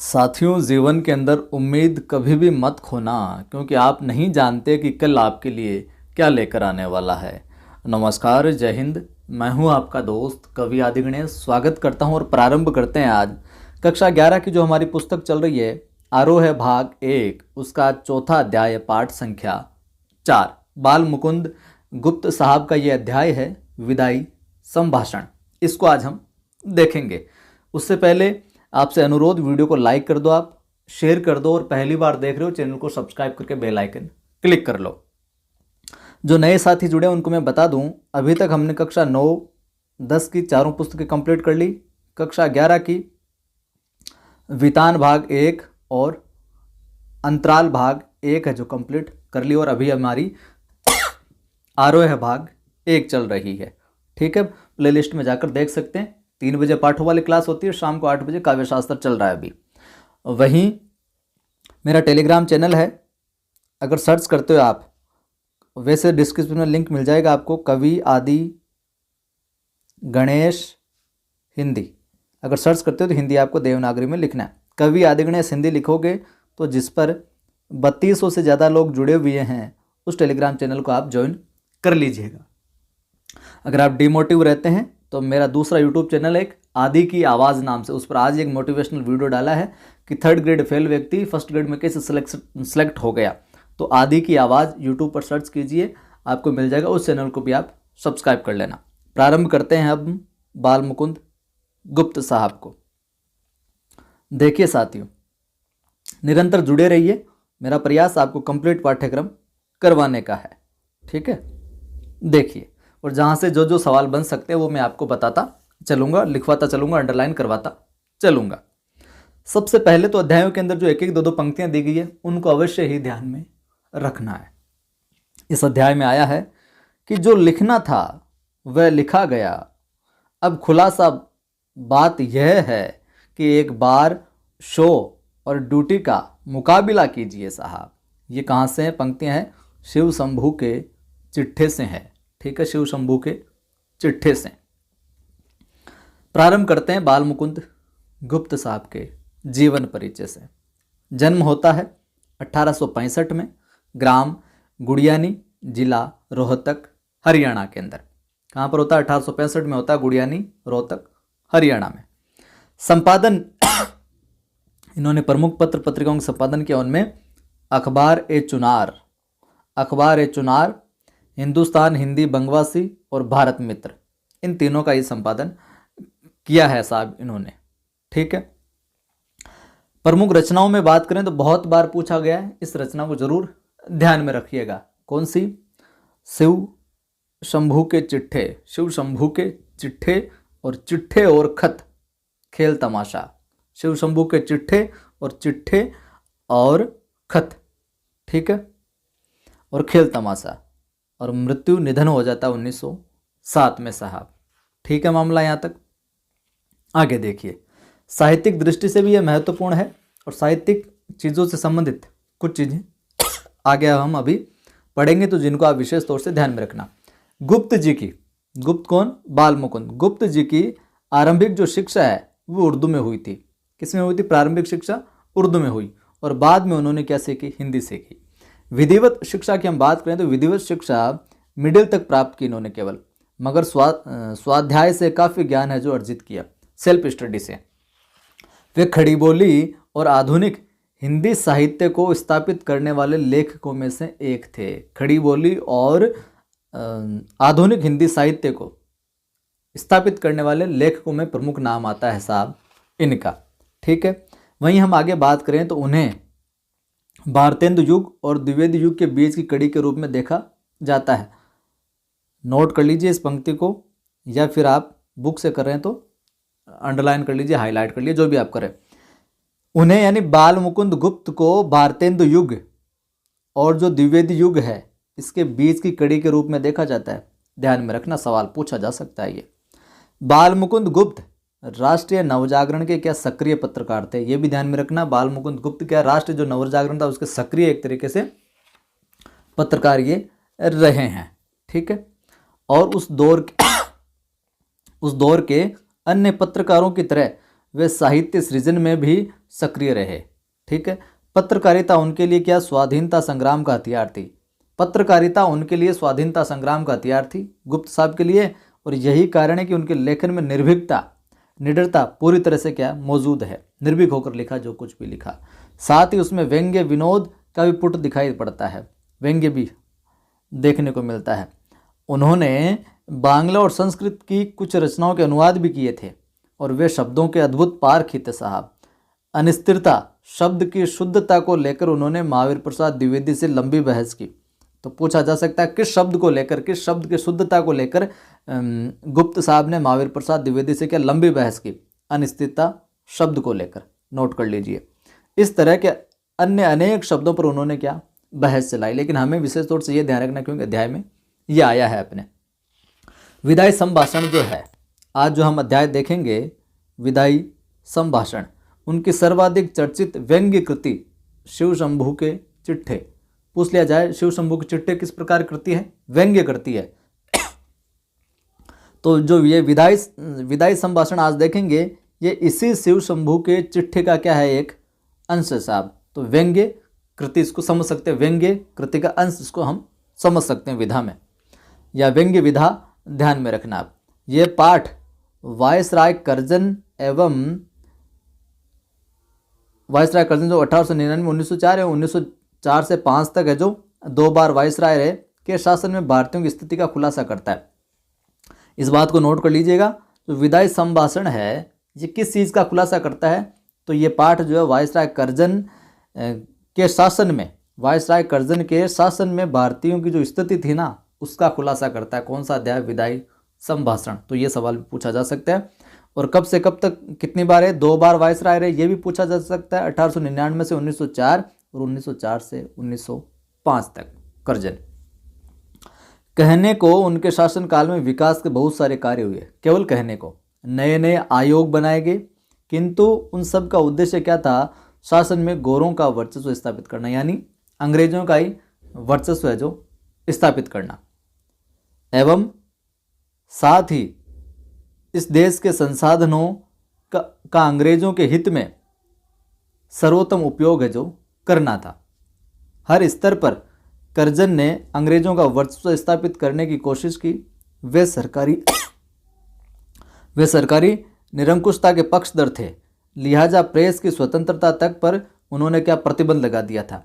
साथियों, जीवन के अंदर उम्मीद कभी भी मत खोना, क्योंकि आप नहीं जानते कि कल आपके लिए क्या लेकर आने वाला है। नमस्कार, जय हिंद। मैं हूं आपका दोस्त कवि आदि गणेश। स्वागत करता हूं और प्रारंभ करते हैं आज कक्षा 11 की जो हमारी पुस्तक चल रही है, आरोह है भाग 1, उसका चौथा अध्याय, पाठ संख्या 4। बाल मुकुंद गुप्त साहब का ये अध्याय है, विदाई संभाषण। इसको आज हम देखेंगे। उससे पहले आपसे अनुरोध, वीडियो को लाइक कर दो, आप शेयर कर दो, और पहली बार देख रहे हो चैनल को सब्सक्राइब करके बेल आइकन क्लिक कर लो। जो नए साथी जुड़े उनको मैं बता दूं, अभी तक हमने कक्षा 9, 10 की चारों पुस्तकें कंप्लीट कर ली। कक्षा 11 की वितान भाग 1 और अंतराल भाग 1 है जो कंप्लीट कर ली, और अभी हमारी आरोह भाग 1 चल रही है। ठीक है, प्लेलिस्ट में जाकर देख सकते हैं। 3 बजे पाठों वाली क्लास होती है, शाम को 8 बजे काव्य शास्त्र चल रहा है अभी। वहीं मेरा टेलीग्राम चैनल है, अगर सर्च करते हो आप, वैसे डिस्क्रिप्शन में लिंक मिल जाएगा आपको, कवि आदि गणेश हिंदी। अगर सर्च करते हो तो हिंदी आपको देवनागरी में लिखना है। कवि आदि गणेश हिंदी लिखोगे तो जिस पर 3200 से ज़्यादा लोग जुड़े हुए हैं, उस टेलीग्राम चैनल को आप ज्वाइन कर लीजिएगा। अगर आप डिमोटिव रहते हैं तो मेरा दूसरा यूट्यूब चैनल है, एक आदि की आवाज़ नाम से, उस पर आज एक मोटिवेशनल वीडियो डाला है कि 3rd ग्रेड फेल व्यक्ति 1st ग्रेड में कैसे सेलेक्ट हो गया। तो आदि की आवाज़ यूट्यूब पर सर्च कीजिए, आपको मिल जाएगा। उस चैनल को भी आप सब्सक्राइब कर लेना। प्रारंभ करते हैं अब बाल मुकुंद गुप्त साहब को। देखिए साथियों, निरंतर जुड़े रहिए। मेरा प्रयास आपको कंप्लीट पाठ्यक्रम करवाने का है। ठीक है, देखिए, और जहाँ से जो जो सवाल बन सकते हैं वो मैं आपको बताता चलूँगा, लिखवाता चलूँगा, अंडरलाइन करवाता चलूँगा। सबसे पहले तो अध्यायों के अंदर जो एक एक दो दो पंक्तियाँ दी गई है, उनको अवश्य ही ध्यान में रखना है। इस अध्याय में आया है कि जो लिखना था वह लिखा गया। अब खुलासा बात यह है कि एक बार शो और ड्यूटी का मुकाबला कीजिए साहब। ये कहाँ से हैं पंक्तियाँ हैं? शिव शंभू के चिट्ठे से हैं। ठीक है, शिव शंभू के चिट्ठे से। प्रारंभ करते हैं बाल मुकुंद गुप्त साहब के जीवन परिचय से। जन्म होता है 1865 में, ग्राम गुड़ियानी, जिला रोहतक, हरियाणा के अंदर। कहाँ पर होता है? 1865 में होता है, गुड़ियानी, रोहतक, हरियाणा में। संपादन इन्होंने प्रमुख पत्र पत्रिकाओं का संपादन किया। उनमें अखबार ए चुनार, हिंदुस्तान हिंदी बंगवासी और भारत मित्र, इन तीनों का ही संपादन किया है साहब इन्होंने। ठीक है, प्रमुख रचनाओं में बात करें तो बहुत बार पूछा गया है, इस रचना को जरूर ध्यान में रखिएगा। कौन सी? शिव शंभू के चिट्ठे। शिव शंभू के चिट्ठे, और चिट्ठे और खत, खेल तमाशा। शिव शंभू के चिट्ठे और खत। ठीक है, और खेल तमाशा। और मृत्यु निधन हो जाता है 1907 में साहब। ठीक है, मामला यहाँ तक। आगे देखिए, साहित्यिक दृष्टि से भी यह महत्वपूर्ण है, और साहित्यिक चीज़ों से संबंधित कुछ चीज़ें आगे हम अभी पढ़ेंगे, तो जिनको आप विशेष तौर से ध्यान में रखना। गुप्त जी की, गुप्त कौन? बाल मुकुंद गुप्त जी की आरंभिक जो शिक्षा है वो उर्दू में हुई थी। किस में हुई थी? प्रारंभिक शिक्षा उर्दू में हुई, और बाद में उन्होंने क्या सीखी? हिंदी सीखी। विधिवत शिक्षा की हम बात करें तो विधिवत शिक्षा मिडिल तक प्राप्त की इन्होंने केवल, मगर स्वाध्याय से काफ़ी ज्ञान है जो अर्जित किया, सेल्फ स्टडी से। वे खड़ी बोली और आधुनिक हिंदी साहित्य को स्थापित करने वाले लेखकों में से एक थे। खड़ी बोली और आधुनिक हिंदी साहित्य को स्थापित करने वाले लेखकों में प्रमुख नाम आता है साहब इनका। ठीक है, वहीं हम आगे बात करें तो उन्हें भारतेंदु युग और द्विवेदी युग के बीच की कड़ी के रूप में देखा जाता है। नोट कर लीजिए इस पंक्ति को, या फिर आप बुक से कर रहे हैं तो अंडरलाइन कर लीजिए, हाईलाइट कर लीजिए, जो भी आप करें। उन्हें यानी बाल मुकुंद गुप्त को भारतेंदु युग और जो द्विवेदी युग है इसके बीच की कड़ी के रूप में देखा जाता है। ध्यान में रखना, सवाल पूछा जा सकता है ये। बाल मुकुंद गुप्त राष्ट्रीय नवजागरण के क्या सक्रिय पत्रकार थे, ये भी ध्यान में रखना। बाल मुकुंद गुप्त क्या राष्ट्रीय जो नवजागरण था उसके सक्रिय एक तरीके से पत्रकार ये रहे हैं। ठीक है, और उस दौर के अन्य पत्रकारों की तरह वे साहित्य सृजन में भी सक्रिय रहे। ठीक है, पत्रकारिता उनके लिए क्या स्वाधीनता संग्राम का हथियार थी। पत्रकारिता उनके लिए स्वाधीनता संग्राम का हथियार थी गुप्त साहब के लिए, और यही कारण है कि उनके लेखन में निर्भीकता, निडरता पूरी तरह से क्या मौजूद है। निर्भीक होकर लिखा जो कुछ भी लिखा। साथ ही उसमें व्यंग्य विनोद का भी पुट दिखाई पड़ता है, व्यंग्य भी देखने को मिलता है। उन्होंने बांग्ला और संस्कृत की कुछ रचनाओं के अनुवाद भी किए थे और वे शब्दों के अद्भुत पारखी थे साहब। अनिश्चितता शब्द की शुद्धता को लेकर उन्होंने महावीर प्रसाद द्विवेदी से लंबी बहस की। तो पूछा जा सकता है किस शब्द को लेकर, किस शब्द की शुद्धता को लेकर गुप्त साहब ने महावीर प्रसाद द्विवेदी से क्या लंबी बहस की। अनिश्चितता शब्द को लेकर, नोट कर लीजिए। इस तरह के अन्य अनेक शब्दों पर उन्होंने क्या बहस चलाई, लेकिन हमें विशेष तौर से ये ध्यान रखना क्योंकि अध्याय में ये आया है अपने। विदाई संभाषण जो है, आज जो हम अध्याय देखेंगे विदाई संभाषण, उनकी सर्वाधिक चर्चित व्यंग्य कृति शिव शंभू के चिट्ठे। पूछ लिया जाए शिव शंभू के चिट्ठे किस प्रकार कृति है, व्यंग्य कृति है। तो जो ये विदाई संभाषण आज देखेंगे ये इसी शिव शंभू के चिट्ठे का क्या है, एक अंश है साहब। तो व्यंग्य कृति इसको समझ सकते हैं, व्यंग्य कृति का अंश इसको हम समझ सकते हैं विधा में, या व्यंग्य विधा ध्यान में रखना आप। ये पाठ वायसराय कर्जन एवं वायसराय कर्जन जो 1899 1904 है, 1904 से 5 तक है, जो 2 बार वायसराय रहे, के शासन में भारतीयों की स्थिति का खुलासा करता है। इस बात को नोट कर लीजिएगा। जो विदाई संभाषण है ये किस चीज़ का खुलासा करता है, तो ये पाठ जो है वायसराय कर्जन के शासन में, वायसराय कर्जन के शासन में भारतीयों की जो स्थिति थी ना उसका खुलासा करता है। कौन सा अध्याय, विदाई संभाषण। तो ये सवाल भी पूछा जा सकता है। और कब से कब तक कितनी बार है, 2 बार वायसराय रहे, ये भी पूछा जा सकता है। 1899 से 1904 और 1904 से 1905 तक कर्जन। कहने को उनके शासनकाल में विकास के बहुत सारे कार्य हुए, केवल कहने को। नए नए आयोग बनाए गए, किंतु उन सब का उद्देश्य क्या था, शासन में गोरों का वर्चस्व स्थापित करना, यानी अंग्रेजों का ही वर्चस्व है जो स्थापित करना, एवं साथ ही इस देश के संसाधनों का अंग्रेजों के हित में सर्वोत्तम उपयोग है जो करना था। हर स्तर पर कर्जन ने अंग्रेजों का वर्चस्व स्थापित करने की कोशिश की। वे सरकारी निरंकुशता के पक्षधर थे, लिहाजा प्रेस की स्वतंत्रता तक पर उन्होंने क्या प्रतिबंध लगा दिया था।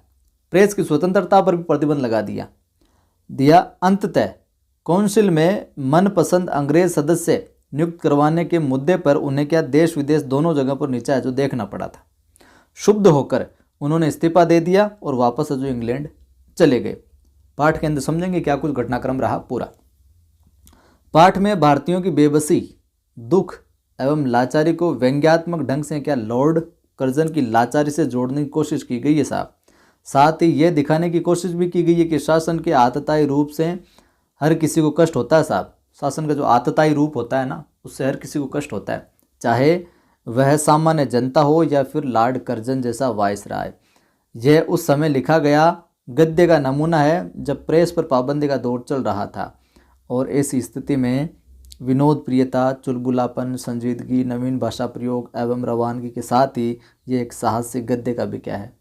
प्रेस की स्वतंत्रता पर भी प्रतिबंध लगा दिया। अंततः काउंसिल में मनपसंद अंग्रेज सदस्य नियुक्त करवाने के मुद्दे पर उन्हें क्या देश विदेश दोनों जगह पर नीचा है जो देखना पड़ा था। क्षुब्ध होकर उन्होंने इस्तीफा दे दिया और वापस जो इंग्लैंड चले गए। पाठ के अंदर समझेंगे क्या कुछ घटनाक्रम रहा पूरा। पाठ में भारतीयों की बेबसी, दुख एवं लाचारी को व्यंग्यात्मक ढंग से क्या लॉर्ड कर्जन की लाचारी से जोड़ने की कोशिश की गई है साहब। साथ ही ये दिखाने की कोशिश भी की गई है कि शासन के आतताई रूप से हर किसी को कष्ट होता है साहब। शासन का जो आतताई रूप होता है ना उससे हर किसी को कष्ट होता है, चाहे वह सामान्य जनता हो या फिर लॉर्ड कर्जन जैसा वायसराय। यह उस समय लिखा गया गद्य का नमूना है जब प्रेस पर पाबंदी का दौर चल रहा था, और ऐसी स्थिति में विनोद प्रियता, चुलबुलापन, संजीदगी, नवीन भाषा प्रयोग एवं रवानगी के साथ ही ये एक साहसिक गद्य का भी क्या है,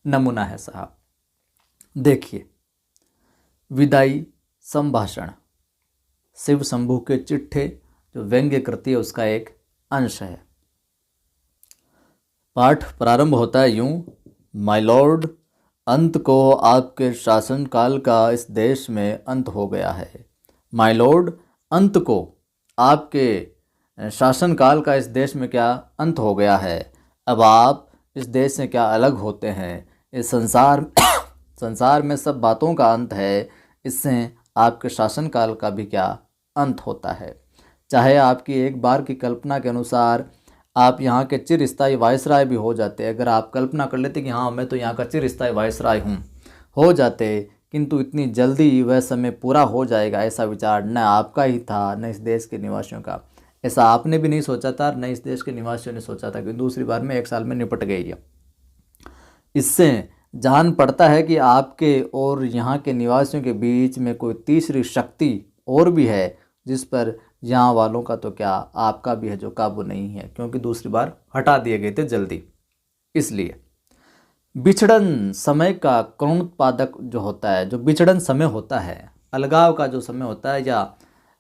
नमूना है साहब। देखिए विदाई संभाषण शिव शंभू के चिट्ठे जो व्यंग्य कृति है उसका एक अंश है। पाठ प्रारंभ होता है यूं, माय लॉर्ड, अंत को आपके शासनकाल का इस देश में अंत हो गया है। माय लॉर्ड, अंत को आपके शासनकाल का इस देश में क्या अंत हो गया है। अब आप इस देश से क्या अलग होते हैं। इस संसार में सब बातों का अंत है, इससे आपके शासनकाल का भी क्या अंत होता है। चाहे आपकी एक बार की कल्पना के अनुसार आप यहाँ के चिरस्थायी वायसराय भी हो जाते, अगर आप कल्पना कर लेते कि हाँ मैं तो यहाँ का चिरस्थायी वायसराय हूँ, हो जाते, किंतु इतनी जल्दी वह समय पूरा हो जाएगा ऐसा विचार न आपका ही था न इस देश के निवासियों का। ऐसा आपने भी नहीं सोचा था, न इस देश के निवासियों ने सोचा था कि दूसरी बार में 1 साल में निपट गई है। इससे जान पड़ता है कि आपके और यहाँ के निवासियों के बीच में कोई तीसरी शक्ति और भी है जिस पर यहाँ वालों का तो क्या आपका भी है जो काबू नहीं है, क्योंकि दूसरी बार हटा दिए गए थे जल्दी। इसलिए विछड़न समय का करुणोत्पादक जो होता है, जो विछड़न समय होता है, अलगाव का जो समय होता है या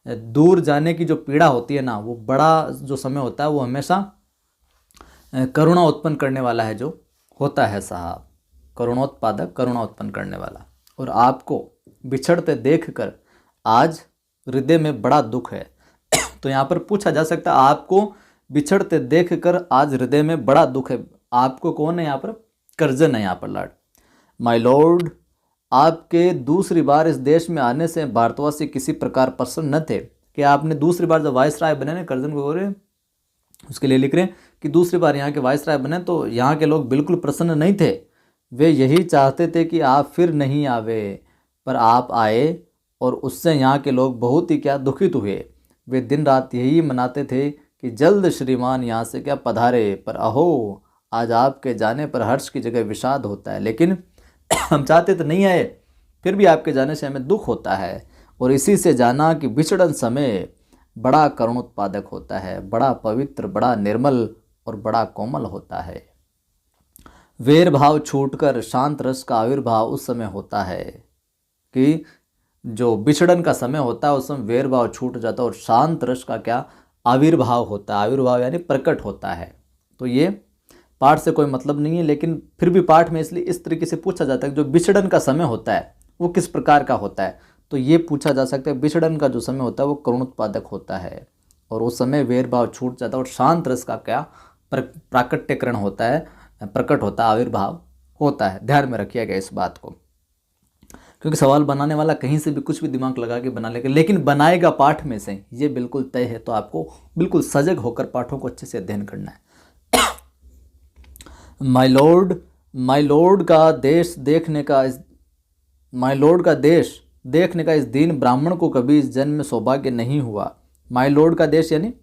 दूर जाने की जो पीड़ा होती है ना, वो बड़ा जो समय होता है वो हमेशा करुणा उत्पन्न करने वाला है जो होता है साहब, करुणोत्पादक, करुणा उत्पन्न करने वाला। और आपको बिछड़ते देखकर आज हृदय में बड़ा दुख है। तो यहाँ पर पूछा जा सकता है, आपको बिछड़ते देखकर आज हृदय में बड़ा दुख है। आपको कौन है यहाँ पर? कर्जन है यहाँ पर लॉर्ड। माय लॉर्ड, आपके दूसरी बार इस देश में आने से भारतवासी किसी प्रकार प्रसन्न न थे। कि आपने दूसरी बार जब वायसराय बने ना, कर्जन को बोल रहे, उसके लिए लिख रहे हैं कि दूसरी बार यहाँ के वायसराय बने तो यहाँ के लोग बिल्कुल प्रसन्न नहीं थे। वे यही चाहते थे कि आप फिर नहीं आवे, पर आप आए और उससे यहाँ के लोग बहुत ही क्या दुखित हुए। वे दिन रात यही मनाते थे कि जल्द श्रीमान यहाँ से क्या पधारे, पर अहो आज आपके जाने पर हर्ष की जगह विषाद होता है। लेकिन हम चाहते तो नहीं आए, फिर भी आपके जाने से हमें दुख होता है। और इसी से जाना कि विछड़न समय बड़ा करुणोत्पादक होता है, बड़ा पवित्र, बड़ा निर्मल और बड़ा कोमल होता है। वेर भाव छूटकर शांत रस का आविर्भाव उस समय होता है कि जो विछड़न का समय होता है उस समय वेर भाव छूट जाता है और शांत रस का क्या आविर्भाव होता है। आविर्भाव यानी प्रकट होता है। तो ये पाठ से कोई मतलब नहीं है, लेकिन फिर भी पाठ में इसलिए इस तरीके से पूछा जाता है कि जो विछड़न का समय होता है वो किस प्रकार का होता है। तो ये पूछा जा सकता है, विछड़न का जो समय होता है वो करुणोत्पादक होता है और उस समय वेर भाव छूट जाता है और शांत रस का क्या प्राकट्यकरण होता है, प्रकट होता है, आविर्भाव होता है। ध्यान में रखिएगा इस बात को, क्योंकि सवाल बनाने वाला कहीं से भी कुछ भी दिमाग लगा के बना लेगा, लेकिन बनाएगा पाठ में से, ये बिल्कुल तय है। तो आपको बिल्कुल सजग होकर पाठों को अच्छे से अध्ययन करना है। माय लॉर्ड का देश देखने का इस दीन ब्राह्मण को कभी इस जन्म में सौभाग्य नहीं हुआ। माय लॉर्ड का देश यानी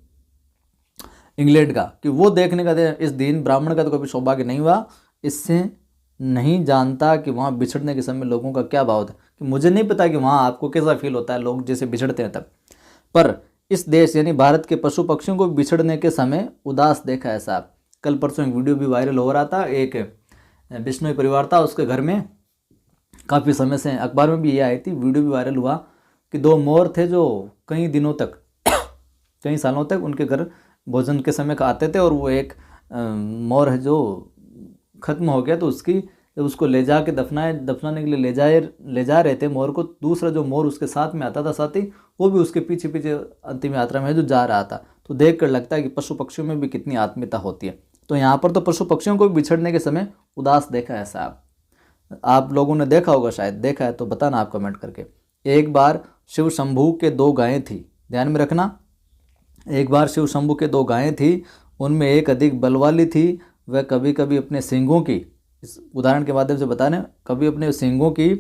इंग्लैंड का, कि वो देखने का इस दीन ब्राह्मण का तो कभी सौभाग्य नहीं हुआ। इससे नहीं जानता कि वहाँ बिछड़ने के समय लोगों का क्या भाव था। कि मुझे नहीं पता कि वहाँ आपको कैसा फील होता है लोग जैसे बिछड़ते हैं तब, पर इस देश यानी भारत के पशु पक्षियों को बिछड़ने के समय उदास देखा है साहब। कल परसों एक वीडियो भी वायरल हो रहा था, एक बिश्नोई परिवार था, उसके घर में काफ़ी समय से, अखबार में भी ये आई थी, वीडियो भी वायरल हुआ कि दो मोर थे जो कई दिनों तक कई सालों तक उनके घर भोजन के समय आते थे। और वो एक मोर है जो ख़त्म हो गया, तो उसको ले जा के दफनाने के लिए ले जा रहे थे मोर को। दूसरा जो मोर उसके साथ में आता था साथी, वो भी उसके पीछे पीछे अंतिम यात्रा में जो जा रहा था। तो देख कर लगता है कि पशु पक्षियों में भी कितनी आत्मीयता होती है। तो यहाँ पर तो पशु पक्षियों को बिछड़ने के समय उदास देखा है साहब। आप लोगों ने देखा होगा, शायद देखा है तो बताना आप कमेंट करके। एक बार शिव शंभू के 2 गायें थी, ध्यान में रखना। एक बार शिव शंभू के 2 गायें थी, उनमें एक अधिक बल वाली थी। वह कभी कभी अपने सींगों की, इस उदाहरण के माध्यम से बताने, कभी अपने सींगों की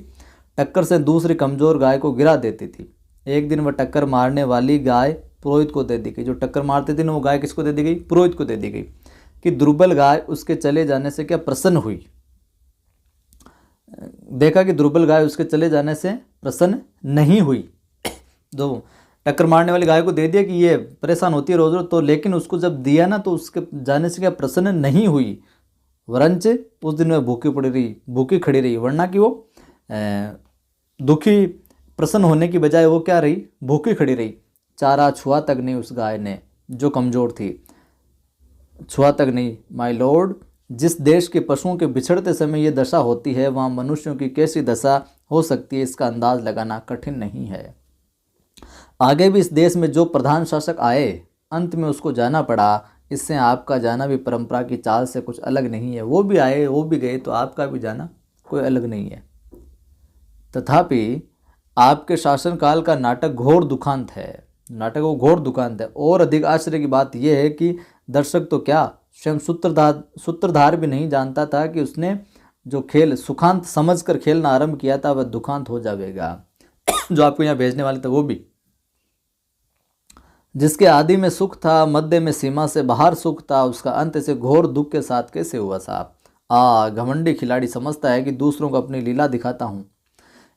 टक्कर से दूसरी कमज़ोर गाय को गिरा देती थी। एक दिन वह टक्कर मारने वाली गाय पुरोहित को दे दी गई। जो टक्कर मारती थी ना, वो गाय किसको दे दी गई? पुरोहित को दे दी गई। कि दुर्बल गाय उसके चले जाने से क्या प्रसन्न हुई। देखा कि दुर्बल गाय उसके चले जाने से प्रसन्न नहीं हुई। तो टक्कर मारने वाली गाय को दे दिया कि ये परेशान होती है रोज रोज, तो लेकिन उसको जब दिया ना तो उसके जाने से क्या प्रसन्न नहीं हुई, वरंच उस दिन वह भूखी खड़ी रही। वरना कि वो दुखी प्रसन्न होने की बजाय वो क्या रही? भूखी खड़ी रही। चारा छुआ तक नहीं उस गाय ने, जो कमज़ोर थी, छुआ तक नहीं। माय लॉर्ड, जिस देश के पशुओं के बिछड़ते समय ये दशा होती है, वहाँ मनुष्यों की कैसी दशा हो सकती है, इसका अंदाज लगाना कठिन नहीं है। आगे भी इस देश में जो प्रधान शासक आए, अंत में उसको जाना पड़ा। इससे आपका जाना भी परंपरा की चाल से कुछ अलग नहीं है। वो भी आए, वो भी गए, तो आपका भी जाना कोई अलग नहीं है। तथापि आपके शासनकाल का नाटक घोर दुखांत है। नाटक वो घोर दुखांत है। और अधिक आश्चर्य की बात यह है कि दर्शक तो क्या, स्वयं सूत्रधार भी नहीं जानता था कि उसने जो खेल सुखांत समझकर खेलना आरंभ किया था वह दुखांत हो जाएगा। जो आपको यहाँ भेजने वाले थे वो भी, जिसके आदि में सुख था, मध्य में सीमा से बाहर सुख था, उसका अंत से घोर दुख के साथ कैसे हुआ साहब। घमंडी खिलाड़ी समझता है कि दूसरों को अपनी लीला दिखाता हूँ,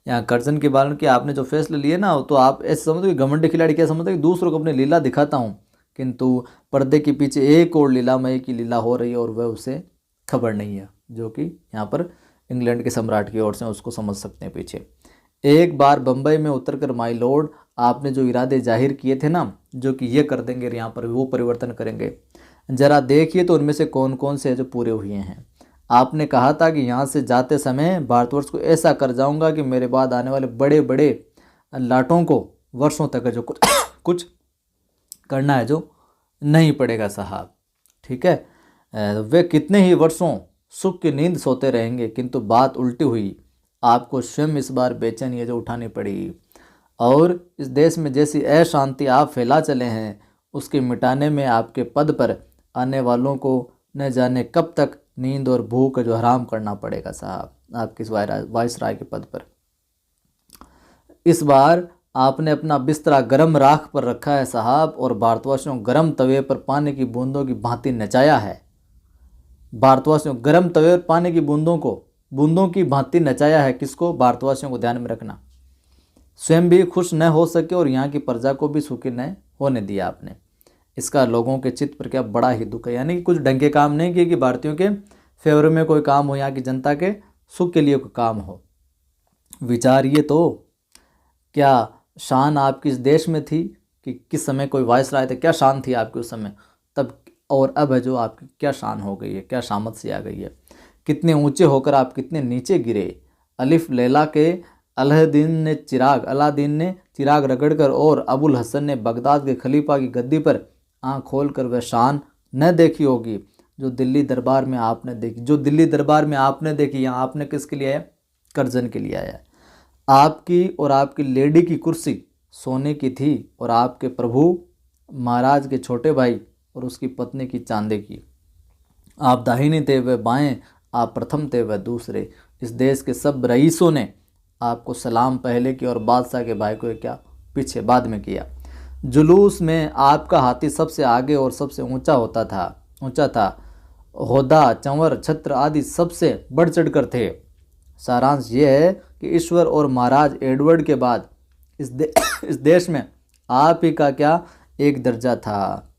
यहाँ कर्जन के बारे में कि आपने जो फैसले लिए ना, तो आप ऐसे समझो कि घमंडी खिलाड़ी क्या समझते हैं कि दूसरों को अपनी लीला दिखाता हूँ, किंतु पर्दे के पीछे एक और लीलामय की लीला हो रही है और वह उसे खबर नहीं है, जो कि यहाँ पर इंग्लैंड के सम्राट की ओर से उसको समझ सकते हैं पीछे। एक बार बम्बई में उतरकर माय लॉर्ड, आपने जो इरादे जाहिर किए थे ना, जो कि ये कर देंगे यहाँ पर वो परिवर्तन करेंगे, जरा देखिए तो उनमें से कौन कौन से जो पूरे हुए हैं। आपने कहा था कि यहाँ से जाते समय भारतवर्ष को ऐसा कर जाऊंगा कि मेरे बाद आने वाले बड़े बड़े लाटों को वर्षों तक जो कुछ करना है जो नहीं पड़ेगा साहब, ठीक है। वे कितने ही वर्षों सुख की नींद सोते रहेंगे, किंतु बात उल्टी हुई। आपको स्वयं इस बार बेचैनी है जो उठानी पड़ी, और इस देश में जैसी अशांति आप फैला चले हैं, उसके मिटाने में आपके पद पर आने वालों को न जाने कब तक नींद और भूख जो हराम करना पड़ेगा साहब, आपके वायसराय के पद पर। इस बार आपने अपना बिस्तरा गर्म राख पर रखा है साहब, और भारतवासियों गर्म तवे पर पानी की बूंदों की भांति नचाया है। भारतवासियों गर्म तवे पर पानी की बूंदों की भांति नचाया है। किसको? भारतवासियों को ध्यान में रखना। स्वयं भी खुश न हो सके और यहाँ की प्रजा को भी सुखी न होने दिया आपने। इसका लोगों के चित्त पर क्या बड़ा ही दुख है। यानी कि कुछ ढंग के काम नहीं किए कि भारतीयों के फेवर में कोई काम हो, यहाँ की जनता के सुख के लिए कोई काम हो। विचारिए तो, क्या शान आपकी इस देश में थी कि किस समय कोई वायसराय थे, क्या शान थी आपकी उस समय तब, और अब है जो आपकी क्या शान हो गई है, क्या शामत सी आ गई है। कितने ऊंचे होकर आप कितने नीचे गिरे। अलिफ लैला के अलादीन ने चिराग रगड़कर और अबुल हसन ने बगदाद के खलीफा की गद्दी पर आँख खोलकर वह शान न देखी होगी जो दिल्ली दरबार में आपने देखी। यहाँ आपने किसके लिए आया? कर्जन के लिए आया। आपकी और आपकी लेडी की कुर्सी सोने की थी, और आपके प्रभु महाराज के छोटे भाई और उसकी पत्नी की चांदी की। आप दाहिने थे वह बाएं, आप प्रथम थे वह दूसरे। इस देश के सब रईसों ने आपको सलाम पहले की और बादशाह के भाई को क्या पीछे बाद में किया। जुलूस में आपका हाथी सबसे आगे और सबसे ऊंचा था। होदा, चंवर, छत्र आदि सबसे बढ़ चढ़कर थे। सारांश ये है कि ईश्वर और महाराज एडवर्ड के बाद इस देश में आप ही का क्या एक दर्जा था।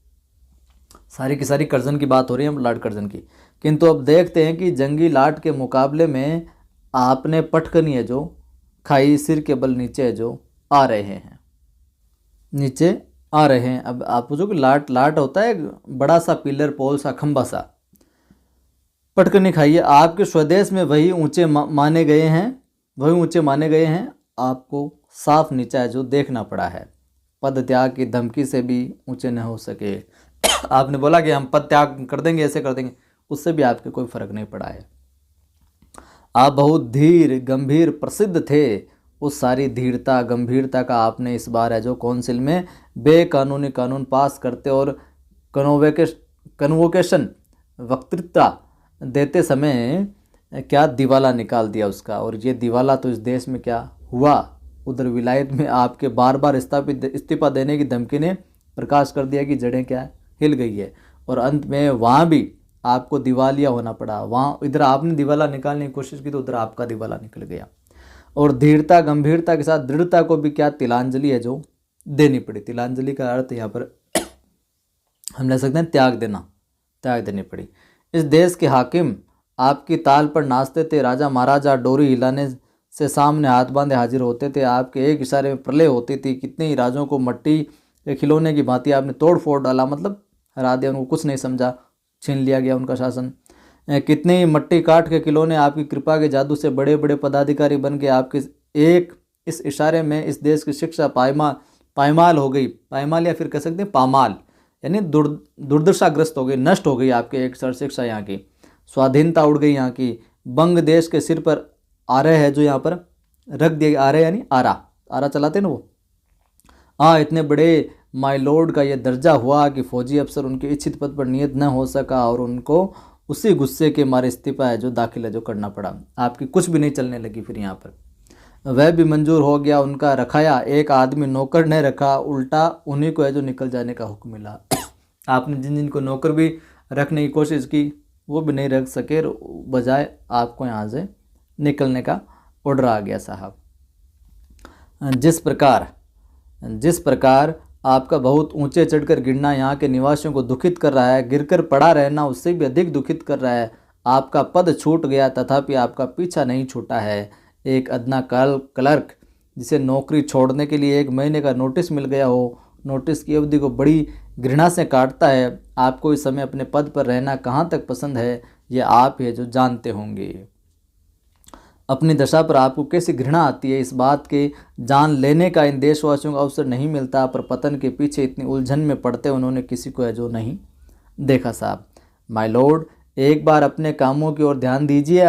सारी की सारी कर्जन की बात हो रही है, लॉर्ड कर्जन की। किंतु अब देखते हैं कि जंगी लाट के मुकाबले में आपने पटकनी है जो खाई, सिर के बल नीचे जो आ रहे हैं। अब आप पूछो कि लाट होता है बड़ा सा पिलर, पोल सा, खंबा सा। पटकनी खाइए। आपके स्वदेश में वही ऊंचे माने गए हैं। आपको साफ नीचा है जो देखना पड़ा है। पद त्याग की धमकी से भी ऊंचे न हो सके। आपने बोला कि हम पद त्याग कर देंगे, ऐसे कर देंगे, उससे भी आपके कोई फर्क नहीं पड़ा है। आप बहुत धीर गंभीर प्रसिद्ध थे। उस सारी धीरता गंभीरता का आपने इस बार है जो काउंसिल में बेकानूनी कानून पास करते और कन्वोकेशन वक्तृत्व देते समय क्या दिवाला निकाल दिया उसका। और ये दिवाला तो इस देश में क्या हुआ, उधर विलायत में आपके बार बार इस्तीफा देने की धमकी ने प्रकाश कर दिया कि जड़ें क्या हिल गई है। और अंत में वहाँ भी आपको दिवालिया होना पड़ा। वहाँ इधर आपने दिवाला निकालने की कोशिश की तो उधर आपका दिवाला निकल गया। और धीरता गंभीरता के साथ दृढ़ता को भी क्या तिलांजलि है जो देनी पड़ी। तिलांजलि का अर्थ यहाँ पर हम ले सकते हैं त्याग देनी पड़ी। इस देश के हाकिम आपकी ताल पर नाचते थे। राजा महाराजा डोरी हिलाने से सामने हाथ बांधे हाजिर होते थे। आपके एक इशारे में प्रलय होती थी। कितने ही राजों को मट्टी के खिलौने की भांति आपने तोड़ फोड़ डाला, मतलब हरा दिया, उनको कुछ नहीं समझा, छीन लिया गया उनका शासन। कितने ही मट्टी काट के खिलौने आपकी कृपा के जादू से बड़े बड़े पदाधिकारी बन के आपके एक इस इशारे में इस देश की शिक्षा पायमाल हो गई। पायमाल या फिर कह सकते हैं पामाल, यानी दुर्दशाग्रस्त हो गई, नष्ट हो गई आपके एक सर शिक्षा। यहाँ की स्वाधीनता उड़ गई। यहाँ की बंग देश के सिर पर आरे है जो यहाँ पर रख दिए। आरे यानी आरा चलाते ना वो। इतने बड़े माय लॉर्ड का ये दर्जा हुआ कि फौजी अफसर उनके इच्छित पद पर नियत न हो सका और उनको उसी गुस्से के मारे इस्तीफा है जो दाखिल है जो करना पड़ा। आपकी कुछ भी नहीं चलने लगी। फिर यहाँ पर वह भी मंजूर हो गया। उनका रखाया एक आदमी नौकर नहीं रखा, उल्टा उन्हीं को है जो निकल जाने का हुक्म मिला। आपने जिन को नौकर भी रखने की कोशिश की वो भी नहीं रख सके, बजाय आपको यहाँ से निकलने का ऑर्डर आ गया साहब। जिस प्रकार आपका बहुत ऊंचे चढ़कर गिरना यहाँ के निवासियों को दुखित कर रहा है, गिरकर पड़ा रहना उससे भी अधिक दुखित कर रहा है। आपका पद छूट गया तथापि आपका पीछा नहीं छूटा है। एक अदना क्लर्क जिसे नौकरी छोड़ने के लिए 1 महीने का नोटिस मिल गया हो, नोटिस की अवधि को बड़ी घृणा से काटता है। आपको इस समय अपने पद पर रहना कहाँ तक पसंद है, ये आप ही जो जानते होंगे। अपनी दशा पर आपको कैसी घृणा आती है, इस बात के जान लेने का इन देशवासियों को अवसर नहीं मिलता, पर पतन के पीछे इतनी उलझन में पड़ते उन्होंने किसी को है जो नहीं देखा। साहब माय लॉर्ड, एक बार अपने कामों की ओर ध्यान दीजिए।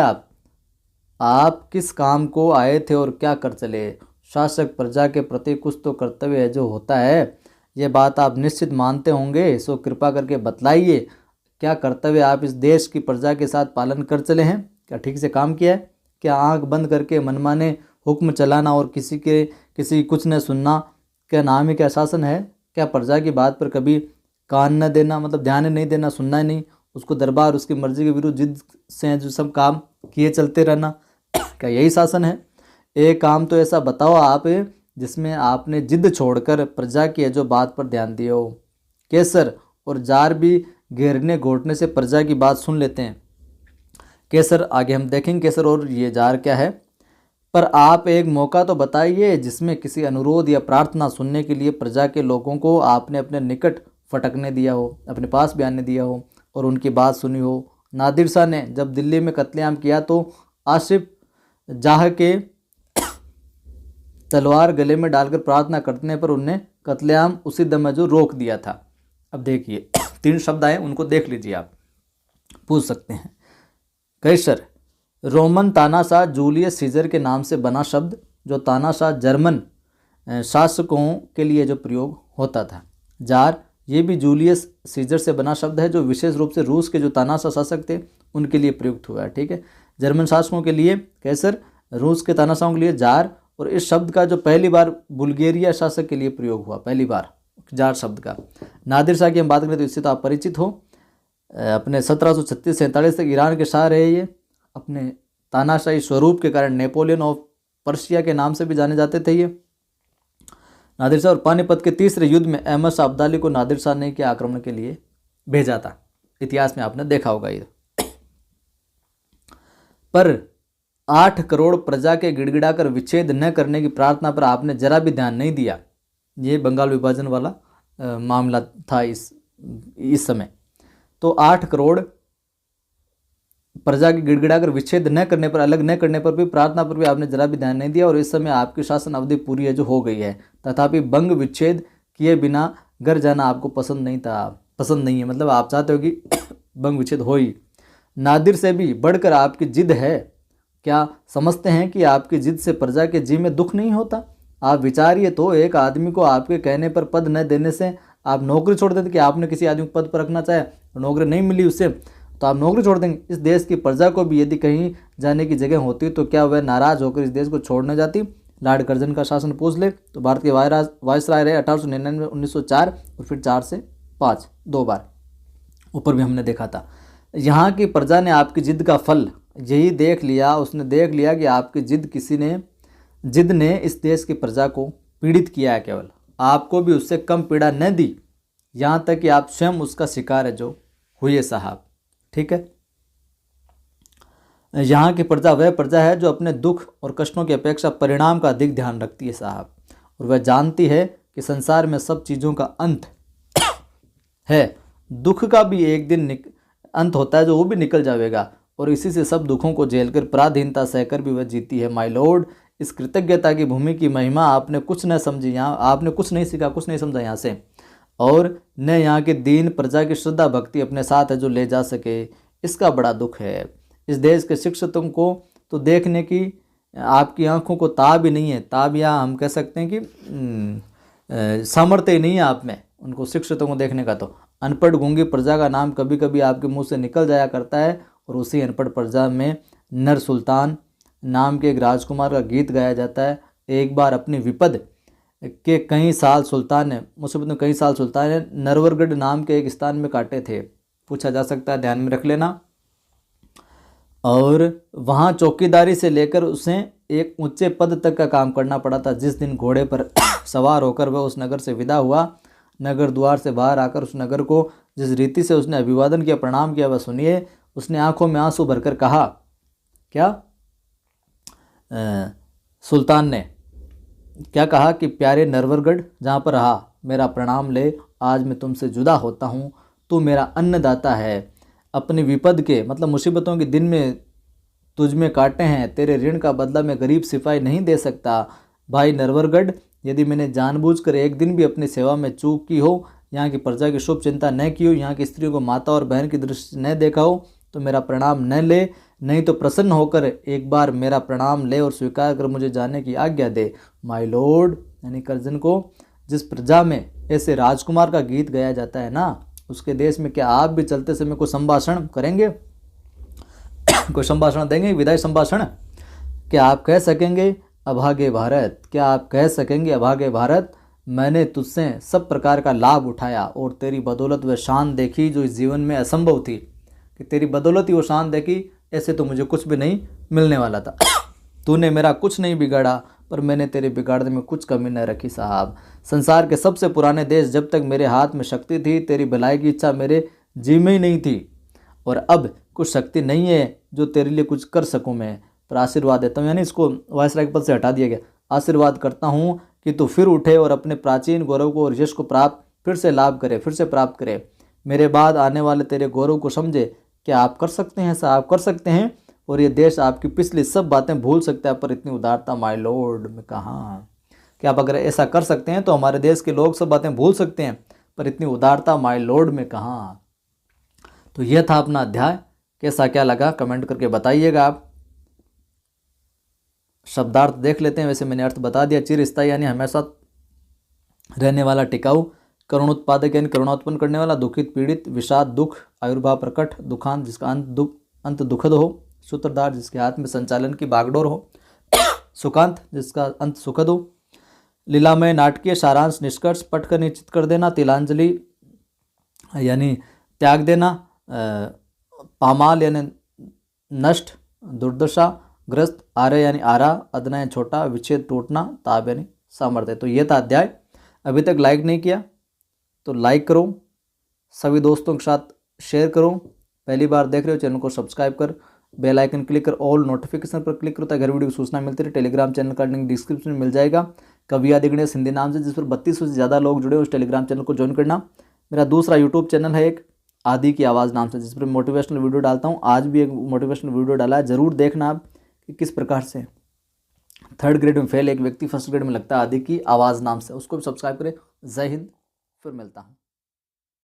आप किस काम को आए थे और क्या कर चले। शासक प्रजा के प्रति कुछ तो कर्तव्य है जो होता है, ये बात आप निश्चित मानते होंगे, सो कृपा करके बतलाइए क्या कर्तव्य आप इस देश की प्रजा के साथ पालन कर चले हैं। क्या ठीक से काम किया है? क्या आंख बंद करके मनमाने हुक्म चलाना और किसी कुछ न सुनना क्या नाम ही क्या शासन है? क्या प्रजा की बात पर कभी कान न देना, मतलब ध्यान नहीं देना, सुनना ही नहीं, उसको दरबार उसकी मर्जी के विरुद्ध जिद से जो सब काम किए चलते रहना, क्या यही शासन है? एक काम तो ऐसा बताओ आप जिसमें आपने जिद छोड़कर प्रजा की जो बात पर ध्यान दिया हो। केसर और जार भी घेरने घोटने से प्रजा की बात सुन लेते हैं। केसर आगे हम देखेंगे, केसर और ये जार क्या है। पर आप एक मौका तो बताइए जिसमें किसी अनुरोध या प्रार्थना सुनने के लिए प्रजा के लोगों को आपने अपने निकट फटकने दिया हो, अपने पास भी आने दिया हो और उनकी बात सुनी हो। नादिर शाह ने जब दिल्ली में कत्लेआम किया तो आसिफ जाह के तलवार गले में डालकर प्रार्थना करने पर उनने कत्लेआम उसी दम में जो रोक दिया था। अब देखिए 3 शब्द आए, उनको देख लीजिए, आप पूछ सकते हैं। कैसर रोमन तानाशाह जूलियस सीजर के नाम से बना शब्द, जो तानाशाह जर्मन शासकों के लिए जो प्रयोग होता था। जार ये भी जूलियस सीजर से बना शब्द है, जो विशेष रूप से रूस के जो तानाशाह शासक थे उनके लिए प्रयुक्त हुआ है। ठीक है, जर्मन शासकों के लिए कैसर, रूस के तानाशाहों के लिए जार। और इस शब्द का जो पहली बार बुल्गारिया शासक के लिए प्रयोग हुआ, पहली बार जार शब्द का। नादिर शाह की हम बात करें तो इससे तो आप परिचित हो। अपने 1736-47 तक ईरान के शाह रहे ये। अपने तानाशाही स्वरूप के कारण नेपोलियन ऑफ पर्शिया के नाम से भी जाने जाते थे ये नादिर शाह। और पानीपत के तीसरे युद्ध में अहमद शाह अब्दाली को नादिर शाह ने के आक्रमण के लिए भेजा था, इतिहास में आपने देखा होगा ये। पर 8 करोड़ प्रजा के गिड़गिड़ाकर विच्छेद न करने की प्रार्थना पर आपने जरा भी ध्यान नहीं दिया। ये बंगाल विभाजन वाला मामला था इस समय। तो 8 करोड़ प्रजा की गिड़गिड़ाकर विच्छेद न करने पर, अलग न करने पर भी, प्रार्थना पर भी आपने जरा भी ध्यान नहीं दिया। और इस समय आपकी शासन अवधि पूरी है जो हो गई है, तथापि बंग विच्छेद किए बिना घर जाना आपको पसंद नहीं है। मतलब आप चाहते हो कि बंग विच्छेद हो ही। नादिर से भी बढ़कर आपकी जिद है। क्या समझते हैं कि आपकी जिद से प्रजा के जी में दुख नहीं होता? आप विचारिए तो, एक आदमी को आपके कहने पर पद न देने से आप नौकरी छोड़ देते। कि आपने किसी आदमी को पद पर रखना चाहे, नौकरी नहीं मिली उससे, तो आप नौकरी छोड़ देंगे। इस देश की प्रजा को भी यदि कहीं जाने की जगह होती तो क्या वह नाराज होकर इस देश को छोड़ने जाती? लॉर्ड कर्जन का शासन पूछ ले तो भारत के वायसराय रहे 1899, 1904 और फिर 4 से 5 2 बार, ऊपर भी हमने देखा था। यहाँ की प्रजा ने आपकी जिद का फल यही देख लिया। उसने देख लिया कि आपकी जिद ने इस देश की प्रजा को पीड़ित किया है, केवल आपको भी उससे कम पीड़ा न दी, यहाँ तक कि आप स्वयं उसका शिकार है जो हुए साहब। ठीक है, यहाँ की प्रजा वह प्रजा है जो अपने दुख और कष्टों की अपेक्षा परिणाम का अधिक ध्यान रखती है साहब। और वह जानती है कि संसार में सब चीज़ों का अंत है। दुख का भी एक दिन अंत होता है जो वो भी निकल जाएगा, और इसी से सब दुखों को झेलकर पराधीनता सहकर भी वह जीती है। माय लॉर्ड, इस कृतज्ञता की भूमि की महिमा आपने कुछ न समझी, यहाँ आपने कुछ नहीं सीखा, कुछ नहीं समझा यहाँ से, और न यहाँ के दीन प्रजा की श्रद्धा भक्ति अपने साथ है जो ले जा सके। इसका बड़ा दुख है। इस देश के शिक्षितों को तो देखने की आपकी आंखों को ताब ही नहीं है। ताब या हम कह सकते हैं कि सामर्थ्य ही नहीं है आप में उनको शिक्षितों को देखने का। तो अनपढ़ गूंगी प्रजा का नाम कभी कभी आपके मुंह से निकल जाया करता है, और उसी अनपढ़ प्रजा में नर सुल्तान नाम के एक राजकुमार का गीत गाया जाता है। एक बार अपनी विपद के कई साल सुल्तान ने, मुसीबत में कई साल सुल्तान ने नरवरगढ़ नाम के एक स्थान में काटे थे। पूछा जा सकता है, ध्यान में रख लेना। और वहाँ चौकीदारी से लेकर उसे एक ऊंचे पद तक का काम करना पड़ा था। जिस दिन घोड़े पर सवार होकर वह उस नगर से विदा हुआ, नगर द्वार से बाहर आकर उस नगर को जिस रीति से उसने अभिवादन किया, प्रणाम किया, वह सुनिए। उसने आंखों में आंसू भरकर कहा, क्या सुल्तान ने क्या कहा कि प्यारे नरवरगढ़, जहाँ पर रहा, मेरा प्रणाम ले। आज मैं तुमसे जुदा होता हूँ। तू मेरा अन्नदाता है। अपनी विपद के मतलब मुसीबतों के दिन में तुझ में काटे हैं। तेरे ऋण का बदला मैं गरीब सिपाही नहीं दे सकता। भाई नरवरगढ़, यदि मैंने जानबूझकर एक दिन भी अपनी सेवा में चूक की हो, यहाँ की प्रजा की शुभ चिंता न की हो, यहाँ की स्त्रियों को माता और बहन की दृष्टि न देखा हो, तो मेरा प्रणाम न ले। नहीं तो प्रसन्न होकर एक बार मेरा प्रणाम ले और स्वीकार कर मुझे जाने की आज्ञा दे। माय लॉर्ड, यानी कर्जन को जिस प्रजा में ऐसे राजकुमार का गीत गाया जाता है ना, उसके देश में क्या आप भी चलते समय कोई संभाषण करेंगे? कोई संभाषण देंगे, विदाई संभाषण? क्या आप कह सकेंगे, अभागे भारत, क्या आप कह सकेंगे, अभागे भारत, मैंने तुझसे सब प्रकार का लाभ उठाया और तेरी बदौलत वह शान देखी जो इस जीवन में असंभव थी, कि तेरी बदौलत ही वो शान देखी, ऐसे तो मुझे कुछ भी नहीं मिलने वाला था। तूने मेरा कुछ नहीं बिगाड़ा, पर मैंने तेरे बिगाड़ने में कुछ कमी न रखी साहब। संसार के सबसे पुराने देश, जब तक मेरे हाथ में शक्ति थी, तेरी भलाई की इच्छा मेरे जी में ही नहीं थी, और अब कुछ शक्ति नहीं है जो तेरे लिए कुछ कर सकूं मैं, पर आशीर्वाद देता हूँ। यानी इसको वायसराय के पद से हटा दिया गया। आशीर्वाद करता हूँ कि तू फिर उठे और अपने प्राचीन गौरव को और यश को फिर से लाभ करे, फिर से प्राप्त करे। मेरे बाद आने वाले तेरे गौरव को समझे। क्या आप कर सकते हैं ऐसा? आप कर सकते हैं, और ये देश आपकी पिछली सब बातें भूल सकता है, पर इतनी उदारता माय लॉर्ड में कहाँ? कि आप अगर ऐसा कर सकते हैं तो हमारे देश के लोग सब बातें भूल सकते हैं, पर इतनी उदारता माय लॉर्ड में कहाँ? तो यह था अपना अध्याय। कैसा क्या लगा कमेंट करके बताइएगा आप। शब्दार्थ देख लेते हैं। वैसे मैंने अर्थ बता दिया। चिरस्थायी यानी हमेशा रहने वाला, टिकाऊ। करुणोत्पादक यानी करुणा उत्पन्न करने वाला। दुखित पीड़ित। विषाद दुख, आयुर्भाव प्रकट। दुखांत जिसका अंत दुखद हो। सूत्रधार जिसके हाथ में संचालन की बागडोर हो। सुखांत जिसका अंत सुखद हो। लीलामय नाटकीय, सारांश निष्कर्ष पढ़ कर निश्चित कर देना। तिलांजलि यानी त्याग देना। पामाल यानी नष्ट, दुर्दशा, ग्रस्त। आर्य यानी आरा, अदना यानी छोटा, विच्छेद टूटना, ताब यानी सामर्थ्य। तो ये था अध्याय। अभी तक लाइक नहीं किया तो लाइक करो, सभी दोस्तों के साथ शेयर करो। पहली बार देख रहे हो चैनल को सब्सक्राइब कर, बेल आइकन क्लिक कर, ऑल नोटिफिकेशन पर क्लिक करो ताकि हर वीडियो की सूचना मिलती रहे। टेलीग्राम चैनल का लिंक डिस्क्रिप्शन में मिल जाएगा। कवि आदि गणेश हिंदी नाम से, जिस पर 3200 से ज़्यादा लोग जुड़े, उस टेलीग्राम चैनल को ज्वाइन करना। मेरा दूसरा यूट्यूब चैनल है एक, आदि की आवाज़ नाम से, जिस पर मोटिवेशनल वीडियो डालता हूँ। आज भी एक मोटिवेशनल वीडियो डाला है, ज़रूर देखना आप कि किस प्रकार से 3rd ग्रेड में फेल एक व्यक्ति 1st ग्रेड में लगता है, आदि की आवाज़ नाम से। उसको भी सब्सक्राइब करें। जय हिंद, फिर मिलता हूँ।